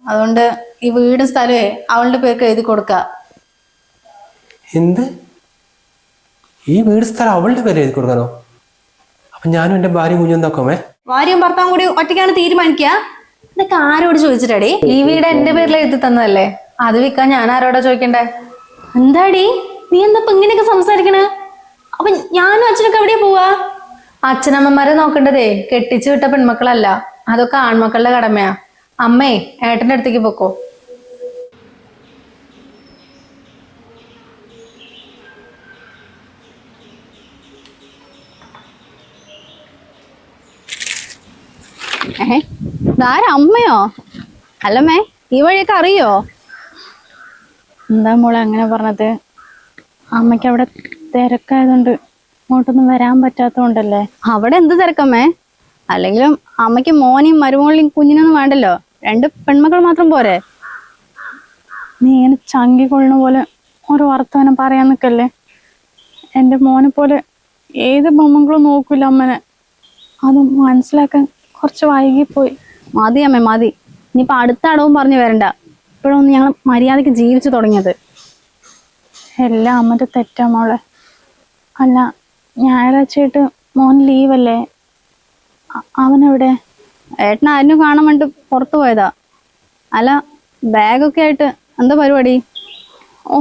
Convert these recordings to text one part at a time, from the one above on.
അതുകൊണ്ട് ഈ വീടും സ്ഥലമേ അവളുടെ പേർക്ക് എഴുതി കൊടുക്ക. എന്ത്? ഈ വീട് സ്ഥലം അവളുടെ പേര് എഴുതി കൊടുക്കാനോ? അപ്പൊ ഞാനും എന്റെ ഭാര്യയും കുഞ്ഞും നോക്കാമേ? ഭാര്യയും ഭർത്താവും കൂടി ഒറ്റയ്ക്കാണ് തീരുമാനിക്കുക? ഇതൊക്കെ ആരോട് ചോദിച്ചിട്ടാടി? ഈ വീട് എന്റെ പേരിൽ എഴുതി തന്നതല്ലേ, അത് വിൽക്കാൻ ഞാൻ ആരോടാ ചോദിക്കണ്ടേ? എന്താടി നീ എന്താ ഇങ്ങനെയൊക്കെ സംസാരിക്കണേ? അപ്പൊ ഞാനും അച്ഛനൊക്കെ എവിടെയാ പോവാ? അച്ഛനമ്മമാരെ നോക്കേണ്ടതേ കെട്ടിച്ചു വിട്ട പെൺമക്കളല്ല, അതൊക്കെ ആൺമക്കളുടെ കടമയാ. അമ്മേ ഏട്ടന്റെ അടുത്തേക്ക് പൊക്കോ. അമ്മയോ? അല്ലമ്മേ, ഈ വഴിയൊക്കെ അറിയോ? എന്താ മോളെ അങ്ങനെ പറഞ്ഞത്? അമ്മയ്ക്ക് അവിടെ തിരക്കായതുകൊണ്ട് ഇങ്ങോട്ടൊന്നും വരാൻ പറ്റാത്തതുകൊണ്ടല്ലേ? അവിടെ എന്ത് തിരക്കമ്മേ? അല്ലെങ്കിലും അമ്മയ്ക്ക് മോനെയും മരുമോളിയും കുഞ്ഞിനൊന്നും വേണ്ടല്ലോ, 2 പെൺമക്കൾ മാത്രം പോരെ? നീ ഇങ്ങനെ ചങ്കി കൊള്ളുന്ന പോലെ ഒരു വർത്തമാനം പറയാൻ നിൽക്കല്ലേ. എൻ്റെ മോനെ പോലെ ഏത് ബൊമ്മകളും നോക്കൂല അമ്മനെ. അത് മനസ്സിലാക്കാൻ കുറച്ച് വൈകിപ്പോയി. മതി അമ്മേ മതി, ഇനിയിപ്പോൾ അടുത്ത അടവും പറഞ്ഞു വരണ്ട. ഇപ്പോഴൊന്ന് ഞങ്ങൾ മര്യാദയ്ക്ക് ജീവിച്ചു തുടങ്ങിയത്. എല്ലാം അമ്മൻ്റെ തെറ്റാ മോളെ. അല്ല, ഞായറാഴ്ചയായിട്ട് മോൻ ലീവല്ലേ? അവനെവിടെ? ഏട്ടൻ ആരും കാണാൻ വേണ്ടി പുറത്തു പോയതാ. അല്ല, ബാഗൊക്കെ ആയിട്ട് എന്താ പരിപാടി? ഓ,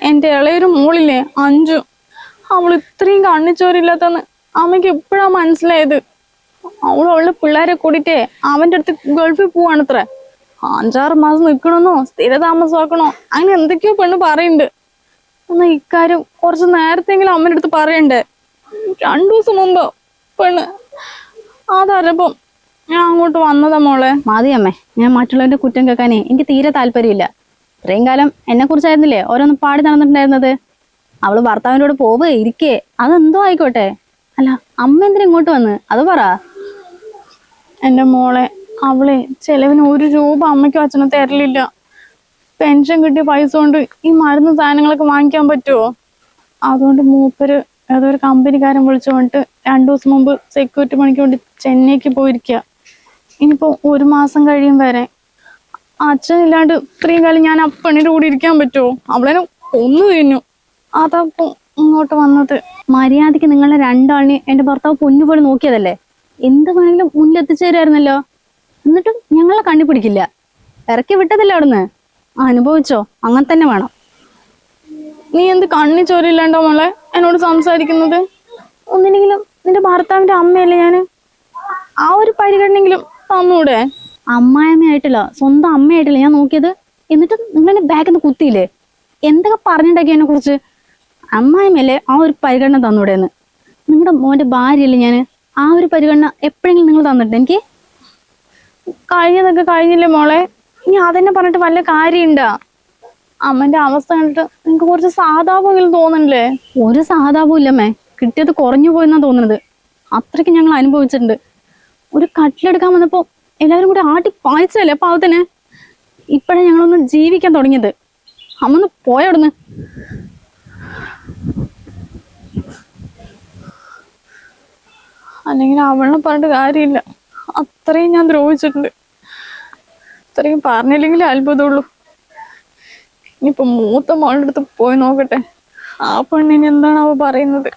എൻ്റെ ഇളയൊരു മോളില്ലേ, അഞ്ചു, അവൾ ഇത്രയും കണ്ണിച്ചോരില്ലാത്തന്ന് അമ്മയ്ക്ക് എപ്പോഴാ മനസ്സിലായത്. അവളുടെ പിള്ളേരെ കൂടിയിട്ടേ അവൻ്റെ അടുത്ത് ഗൾഫിൽ പോവാണത്രേ. 5-6 മാസം നിൽക്കണമെന്നോ സ്ഥിരതാമസമാക്കണോ അങ്ങനെ എന്തൊക്കെയോ പെണ്ണ് പറയുന്നുണ്ട്. എന്നാൽ ഇക്കാര്യം കുറച്ച് നേരത്തെങ്കിലും അമ്മൻ്റെ അടുത്ത് പറയണ്ടേ? 2 ദിവസം മുമ്പ് പെണ്ണ് അതറിയപ്പം ഞാൻ അങ്ങോട്ട് വന്നതാ മോളെ. മതി അമ്മേ, ഞാൻ മറ്റുള്ളവന്റെ കുറ്റം കേൾക്കാനേ എനിക്ക് തീരെ താല്പര്യമില്ല. ഇത്രയും കാലം എന്നെ കുറിച്ചായിരുന്നില്ലേ ഓരോന്ന് പാടി നടന്നിട്ടുണ്ടായിരുന്നത്. അവള് ഭർത്താവിൻ്റെ കൂടെ പോവുക ഇരിക്കേ അതെന്തോ ആയിക്കോട്ടെ. അല്ല, അമ്മ എന്തിനാ ഇങ്ങോട്ട് വന്ന് അത് പറ. എൻ്റെ മോളെ, അവളെ ചെലവിന് 1 രൂപ അമ്മയ്ക്കും അച്ഛനും തരലില്ല. പെൻഷൻ കിട്ടിയ പൈസ കൊണ്ട് ഈ മരുന്ന് സാധനങ്ങളൊക്കെ വാങ്ങിക്കാൻ പറ്റുമോ? അതുകൊണ്ട് മൂപ്പര് ഏതൊരു കമ്പനിക്കാരൻ വിളിച്ചു കൊണ്ടിട്ട് 2 ദിവസം മുമ്പ് സെക്യൂരിറ്റി പണിക്ക് വേണ്ടി ചെന്നൈക്ക് പോയിരിക്കുക. ഇനിയിപ്പോൾ 1 മാസം കഴിയും വരെ. അച്ഛനില്ലാണ്ട് ഇത്രയും കാലം ഞാൻ ആ പെണ്ണിൻ്റെ കൂടെ ഇരിക്കാൻ പറ്റുമോ? അവളെ കൊന്നു കഴിഞ്ഞു. അതപ്പോ ഇങ്ങോട്ട് വന്നത്. മര്യാദയ്ക്ക് നിങ്ങളെ 2 ആളിനെ എൻ്റെ ഭർത്താവ് പൊന്നുപോലെ നോക്കിയതല്ലേ, എന്ത് വേണമെങ്കിലും മുന്നിലെത്തിച്ചേരായിരുന്നല്ലോ. എന്നിട്ടും ഞങ്ങളെ കണ്ടുപിടിക്കില്ല. ഇറക്കി വിട്ടതല്ലേ അവിടുന്ന്. അനുഭവിച്ചോ, അങ്ങനെ തന്നെ വേണം. നീ എന്ത് കണ്ണി ചോരയില്ലാണ്ടോ മോളെ എന്നോട് സംസാരിക്കുന്നത്? ഒന്നില്ലെങ്കിലും നിന്റെ ഭർത്താവിന്റെ അമ്മയല്ലേ ഞാൻ, ആ ഒരു പരിഗണനെങ്കിലും തന്നൂടെ? അമ്മായിമ്മയായിട്ടില്ല, സ്വന്തം അമ്മയായിട്ടില്ല ഞാൻ നോക്കിയത്. എന്നിട്ട് നിങ്ങളെന്നെ ബാക്കിൽ നിന്ന് കുത്തിയില്ലേ? എന്തൊക്കെ പറഞ്ഞിട്ടുണ്ടാക്കി എന്നെ കുറിച്ച്? അമ്മായിമ്മയല്ലേ ആ ഒരു പരിഗണന തന്നൂടെ എന്ന്? നിങ്ങളുടെ മോന്റെ ഭാര്യയല്ലേ ഞാൻ, ആ ഒരു പരിഗണന എപ്പോഴെങ്കിലും നിങ്ങൾ തന്നിട്ടുണ്ട് എനിക്ക്? കഴിഞ്ഞതൊക്കെ കഴിഞ്ഞില്ലേ മോളെ, ഇനി അതെന്നെ പറഞ്ഞിട്ട് വല്ല കാര്യമുണ്ടാ? അമ്മന്റെ അവസ്ഥ കണ്ടിട്ട് നിങ്ങക്ക് കുറച്ച് സഹതാപമെങ്കിലും തോന്നണില്ലേ? ഒരു സഹതാപവും ഇല്ലമ്മേ, കിട്ടിയത് കുറഞ്ഞു പോയെന്നാ തോന്നുന്നത്. അത്രയ്ക്ക് ഞങ്ങൾ അനുഭവിച്ചിട്ടുണ്ട്. ഒരു കട്ടിലെടുക്കാൻ വന്നപ്പോ എല്ലാവരും കൂടി ആട്ടി പായിച്ചല്ലേ പാവത്തിന്. ഇപ്പോഴാണ് ഞങ്ങളൊന്ന് ജീവിക്കാൻ തുടങ്ങിയത്. അമ്മന്ന് പോയവിടുന്ന്. അല്ലെങ്കിൽ അവളെ പറഞ്ഞിട്ട് കാര്യമില്ല, അത്രയും ഞാൻ ദ്രോഹിച്ചിട്ടുണ്ട്. അത്രയും പറഞ്ഞില്ലെങ്കിൽ അത്ഭുതമുള്ളൂ. ഇനിയിപ്പൊ മൂത്ത മോളുടെ അടുത്ത് പോയി നോക്കട്ടെ, ആ പെണ്ണിന് എന്താണ് അവ പറയുന്നത്.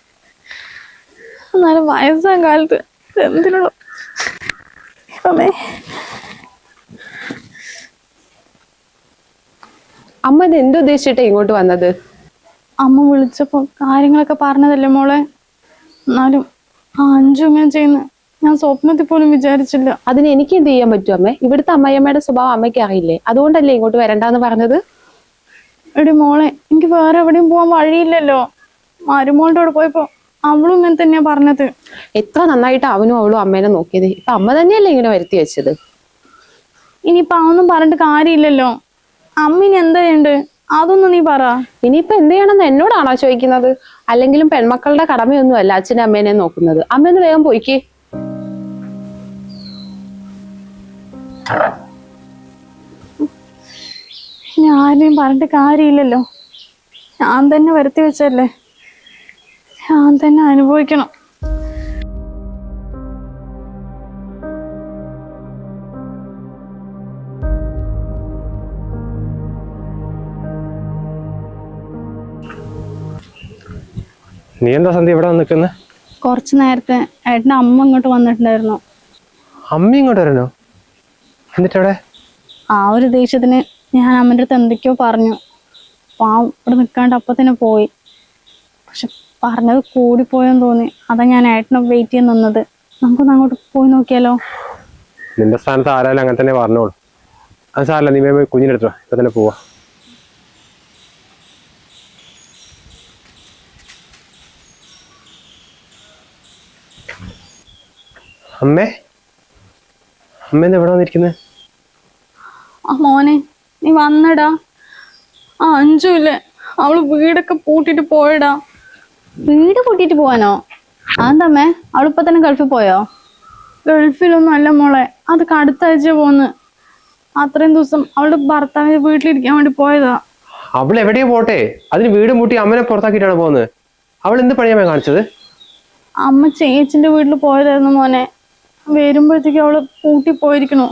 എന്നാലും വയസ്സാം കാലത്ത് എന്തിനുള്ള അമ്മ ഇത് എന്തുദ്ദേശിച്ചിട്ടാ ഇങ്ങോട്ട് വന്നത്? അമ്മ വിളിച്ചപ്പോ കാര്യങ്ങളൊക്കെ പറഞ്ഞതല്ലേ മോളെ. എന്നാലും ആ 5 ഇങ്ങനെ ചെയ്യുന്ന ഞാൻ സ്വപ്നത്തിൽ പോലും വിചാരിച്ചില്ല. അതിന് എനിക്ക് എന്ത് ചെയ്യാൻ പറ്റും അമ്മേ? ഇവിടുത്തെ അമ്മയമ്മയുടെ സ്വഭാവം അമ്മയ്ക്ക് അറിയില്ലേ? അതുകൊണ്ടല്ലേ ഇങ്ങോട്ട് വരണ്ടാന്ന് പറഞ്ഞത്? എടി മോളെ, എനിക്ക് വേറെ എവിടെയും പോവാൻ വഴിയില്ലല്ലോ. മരുമോളുടെ കൂടെ പോയപ്പോ അവളും ഇങ്ങനെ തന്നെയാ പറഞ്ഞത്. എത്ര നന്നായിട്ട് അവനും അവളും അമ്മേനെ നോക്കിയത്, ഇപ്പൊ അമ്മ തന്നെയല്ലേ ഇങ്ങനെ വരുത്തി വെച്ചത്. ഇനിയിപ്പൊ അതൊന്നും പറഞ്ഞിട്ട് കാര്യമില്ലല്ലോ. അമ്മ ഇനി എന്താ ചെയ്യണ്ട് അതൊന്നും നീ പറ. ഇനിയിപ്പൊ എന്ത് ചെയ്യണമെന്ന് എന്നോടാണോ ചോദിക്കുന്നത്? അല്ലെങ്കിലും പെൺമക്കളുടെ കടമയൊന്നും അല്ല അച്ഛനും അമ്മേനെ നോക്കുന്നത്. അമ്മയൊന്ന് വേഗം പോയിക്കേ. ഇനി ആരെയും പറഞ്ഞിട്ട് കാര്യമില്ലല്ലോ. ഞാൻ തന്നെ വരുത്തി വെച്ചല്ലേ, ഞാൻ തന്നെ അനുഭവിക്കണം. നീ എന്താ സന്ധ്യ ഇവിടെ നിൽക്കുന്നത്? കുറച്ച് നേരത്തെ ഏട്ടൻ്റെ അമ്മ ഇങ്ങോട്ട് വന്നിട്ടുണ്ടായിരുന്നു. അമ്മ ഇങ്ങോട്ട് വരണോ? എന്നിട്ടെവിടെ? ആ ഒരു ദേഷ്യത്തിന് ഞാൻ അമ്മൻ്റെ അടുത്ത് എന്തൊക്കെയോ പറഞ്ഞു. പാവം ഇവിടെ നിൽക്കാണ്ട് അപ്പം തന്നെ പോയി. പക്ഷെ പറഞ്ഞത് കൂടിപ്പോയെന്ന് തോന്നി. അതാ ഞാൻ ഏട്ടനെ വെയിറ്റ് ചെയ്യാൻ നിന്നത്. നമുക്കൊന്ന് അങ്ങോട്ട് പോയി നോക്കിയാലോ? നിന്റെ സ്ഥാനത്ത് ആരായാലും അങ്ങനെ തന്നെ പറഞ്ഞോളൂ. അത് സാരല്ല, നീ പോയി കുഞ്ഞിനെടുത്തോ, ഇപ്പൊ തന്നെ പോവാ. അമ്മേ, അമ്മേന്ന് എവിടെ വന്നിരിക്കുന്നത്? ആ മോനെ, നീ വന്നടാ. ആ അഞ്ചു ഇല്ലേ, അവള് വീടൊക്കെ പൂട്ടിട്ട് പോയടാ. വീട് പൂട്ടിട്ട് പോവാനോ? അതെന്തമ്മേ, അവളിപ്പോ തന്നെ ഗൾഫിൽ പോയോ? ഗൾഫിലൊന്നും അല്ല മോളെ, അതൊക്കെ അടുത്ത ആഴ്ച പോന്ന്. അത്രയും ദിവസം അവളുടെ ഭർത്താവിന്റെ വീട്ടിലിരിക്കാൻ വേണ്ടി പോയതാ. അവൾ എവിടെയോ പോട്ടെ, അതിന് വീട് പൂട്ടി അമ്മനെ പുറത്താക്കിയിട്ടാണ് പോകുന്നത്. അവൾ എന്ത് പണിയാ കാണിച്ചത്? അമ്മ ചേച്ചിന്റെ വീട്ടിൽ പോയതായിരുന്നു മോനെ. വരുമ്പോഴത്തേക്ക് അവള് പൂട്ടി പോയിരിക്കണു.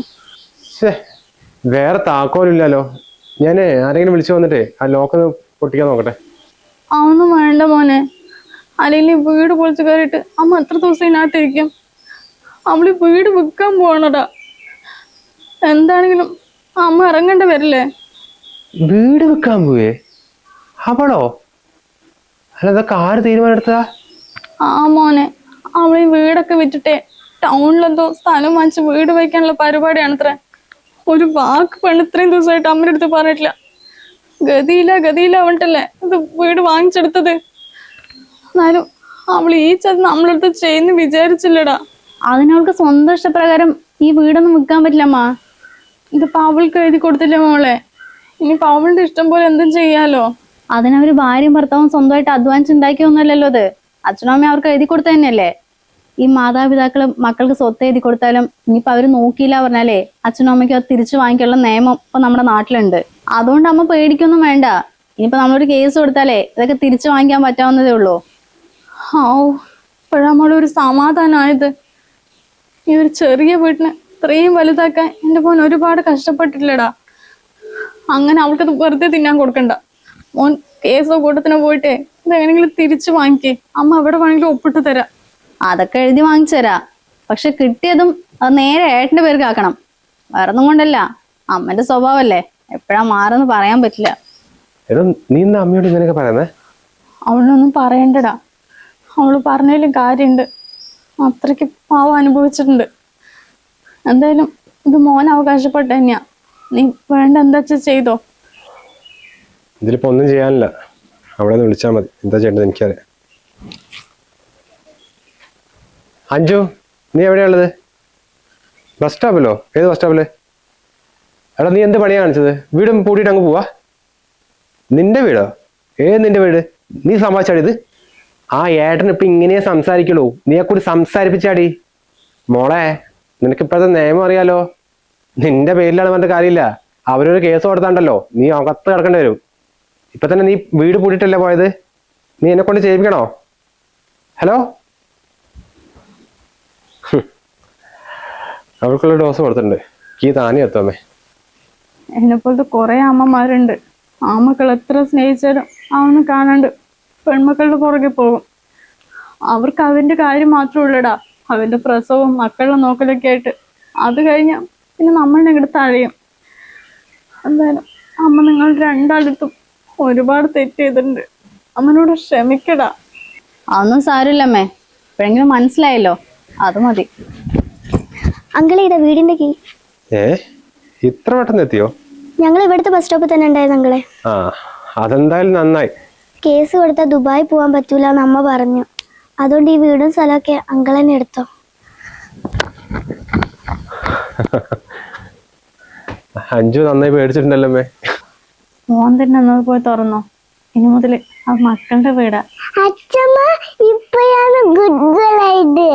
വേറെ താക്കോലില്ലല്ലോ. ഞാന് ആരെങ്കിലും വിളിച്ചു വന്നിട്ടേ ആ ലോക്കൊന്ന് പൊട്ടിക്കാൻ നോക്കട്ടെ. അതൊന്നും വേണ്ട മോനെ, അല്ലെങ്കിൽ വീട് പൊളിച്ചു കയറിയിട്ട് അമ്മ എത്ര ദിവസം ഇതിനകത്തിരിക്കും? അവള് വീട് വിൽക്കാൻ പോണടാ. എന്താണെങ്കിലും അമ്മ ഇറങ്ങേണ്ട വരില്ലേ? വീട് വിൽക്കാൻ പോയേ? അവളോ? അല്ല, അതൊക്കെ ആര് തീരുമാനമെടുത്തതാ? ആ മോനെ, അവളീ വീടൊക്കെ വിറ്റിട്ടേ ടൗണിലെന്തോ സ്ഥലം വാങ്ങിച്ച് വീട് വയ്ക്കാനുള്ള പരിപാടിയാണത്രേ. ഒരു വാക്ക് പെണ്ണ് ഇത്രയും ദിവസമായിട്ട് അമ്മയുടെ അടുത്ത് പറഞ്ഞിട്ടില്ല. ഗതിയില്ല അവൾട്ടല്ലേ ഇത് വീട് വാങ്ങിച്ചെടുത്തത്. എന്നാലും അവൾ ഈ ചത് നമ്മളടുത്ത് ചെയ്യുന്ന വിചാരിച്ചില്ലടാ. അതിനവൾക്ക് സ്വന്തം ഇഷ്ടപ്രകാരം ഈ വീടൊന്നും വിൽക്കാൻ പറ്റില്ലമ്മ. ഇതിപ്പോ അവൾക്ക് എഴുതി കൊടുത്തില്ല മോളെ. ഇനിയിപ്പോ അവളുടെ ഇഷ്ടം പോലെ എന്തും ചെയ്യാലോ. അതിനവര് ഭാര്യയും ഭർത്താവും സ്വന്തമായിട്ട് അധ്വാനിച്ചുണ്ടാക്കിയൊന്നുമല്ലല്ലോ അത്. അച്ഛനും അമ്മയും അവർക്ക് എഴുതി കൊടുത്ത തന്നെയല്ലേ. ഈ മാതാപിതാക്കള് മക്കൾക്ക് സ്വത്ത് എഴുതി കൊടുത്താലും ഇനിയിപ്പോ അവര് നോക്കിയില്ല പറഞ്ഞാലേ അച്ഛനും അമ്മയ്ക്കും അത് തിരിച്ചു വാങ്ങിക്കാനുള്ള നിയമം ഇപ്പൊ നമ്മുടെ നാട്ടിലുണ്ട്. അതുകൊണ്ട് അമ്മ പേടിക്കൊന്നും വേണ്ട. ഇനിയിപ്പോ നമ്മളൊരു കേസ് കൊടുത്താലേ ഇതൊക്കെ തിരിച്ചു വാങ്ങിക്കാൻ പറ്റാവുന്നതേ ഉള്ളൂ. ഓ, ഇപ്പോഴമ്മളൊരു സമാധാനമായത്. ഈ ഒരു ചെറിയ വീട്ടിന് ഇത്രയും വലുതാക്കാൻ എൻ്റെ മോൻ ഒരുപാട് കഷ്ടപ്പെട്ടില്ലടാ. അങ്ങനെ അവൾക്കത് വെറുതെ തിന്നാൻ കൊടുക്കണ്ട. മോൻ കേസോ കൂട്ടത്തിനോ പോയിട്ടേ ഇതെങ്ങനെങ്കിലും തിരിച്ചു വാങ്ങിക്കേ. അമ്മ എവിടെ വേണമെങ്കിലും ഒപ്പിട്ട് തരാം. അതൊക്കെ എഴുതി വാങ്ങിച്ചു തരാം. പക്ഷെ കിട്ടിയതും അത് നേരെ ഏട്ടന്റെ പേർക്ക് ആക്കണം. വേറൊന്നും കൊണ്ടല്ല, അമ്മന്റെ സ്വഭാവല്ലേ, എപ്പോഴാ മാറെന്ന് പറയാൻ പറ്റില്ല. നീ എന്താ അമ്മയോട് ഇങ്ങനെയൊക്കെ പറയുന്നേ? അവളൊന്നും പറയണ്ടടാ. അവള് പറഞ്ഞതിലും കാര്യമുണ്ട്. അത്രയ്ക്ക് പാവം അനുഭവിച്ചിട്ടുണ്ട്. എന്തായാലും ഇത് മോൻ അവകാശപ്പെട്ട തന്നെയാ. നീ വേണ്ട എന്താ വെച്ചാ ചെയ്തോ. ഇതിലിപ്പോ ഒന്നും ചെയ്യാനില്ല. അവിടെ നിന്ന് വിളിച്ചാൽ മതി. എന്താ ചെയ്യേണ്ടത് എനിക്കറിയാം. അഞ്ജു, നീ എവിടെയാണുള്ളത്? ബസ് സ്റ്റോപ്പിലോ? ഏത് ബസ് സ്റ്റോപ്പില്? എടാ, നീ എന്ത് പണിയാ കാണിച്ചത്? വീട് പൂട്ടിയിട്ട് അങ്ങ് പോവാ? നിന്റെ വീടോ? നിന്റെ വീട്? നീ സമ്പാദിച്ചാടിയത്? ആ ഏട്ടൻ ഇപ്പൊ ഇങ്ങനെ സംസാരിക്കുള്ളൂ. നീയെ കൂടി സംസാരിപ്പിച്ചാടി. മോളെ, നിനക്കിപ്പോഴത്തെ നിയമം അറിയാലോ. നിന്റെ പേരിലാണ് പറഞ്ഞ കാര്യമില്ല. അവരൊരു കേസ് കൊടുത്താണ്ടല്ലോ നീ അകത്ത് കിടക്കേണ്ടി വരും. ഇപ്പൊ തന്നെ നീ വീട് പൂട്ടിയിട്ടല്ലേ പോയത്? നീ എന്നെ കൊണ്ട് ചെയ്യിപ്പിക്കണോ? ഹലോ, അവൾക്കുള്ള ഡോസ് കൊടുത്തിട്ടുണ്ട്. കീ താനേ എത്തുമേ. എന്നെപ്പോലത്തെ കുറെ അമ്മമാരുണ്ട്. ആമക്കൾ എത്ര സ്നേഹിച്ചാലും അവന്ന് കാണാണ്ട് പെൺമക്കളുടെ പുറകെ പോകും. അവർക്ക് അവന്റെ കാര്യം മാത്രമേ ഉള്ളടാ. അവന്റെ പ്രസവവും മക്കളുടെ നോക്കലൊക്കെ ആയിട്ട് അത് കഴിഞ്ഞ പിന്നെ നമ്മളുടെ ഇങ്ങോട്ട് തഴയും. എന്തായാലും അമ്മ നിങ്ങൾ രണ്ടാളടുത്തും ഒരുപാട് തെറ്റ് ചെയ്തിട്ടുണ്ട്. അമ്മനോട് ക്ഷമിക്കടാ. അതൊന്നും സാരമില്ലമ്മേ, എപ്പോഴെങ്കിലും മനസ്സിലായല്ലോ, അത് മതി. അങ്കിളെ, ഇതാ വീടിന്റെ കീ. ഇത്ര പെട്ടെന്ന് എത്തിയോ? ഞങ്ങൾ ഇവിടുത്തെ ബസ് സ്റ്റോപ്പിൽ തന്നെ ഉണ്ടായിരുന്നു അങ്കിളെ. ആ, അതെന്തായാലും നന്നായി. കേസ് കൊടുത്താൽ ദുബായി പോവാൻ പറ്റൂല എന്ന് അമ്മ പറഞ്ഞു. അതുകൊണ്ട് ഈ വീടും സ്ഥലമൊക്കെ അങ്കിൾ തന്നെ എടുത്തോ. അഞ്ജു നന്നായി പേടിച്ചിട്ടുണ്ടല്ലോ അമ്മേ. മോൻ തന്നെ എന്നത് പോയി തുറന്നോ. ഇനി മുതൽ ആ മക്കളുടെ വീടാ. അച്ഛമ്മ ഇപ്പോഴാണ് ഗുഡ് ഗേൾ ആയിട്ട്.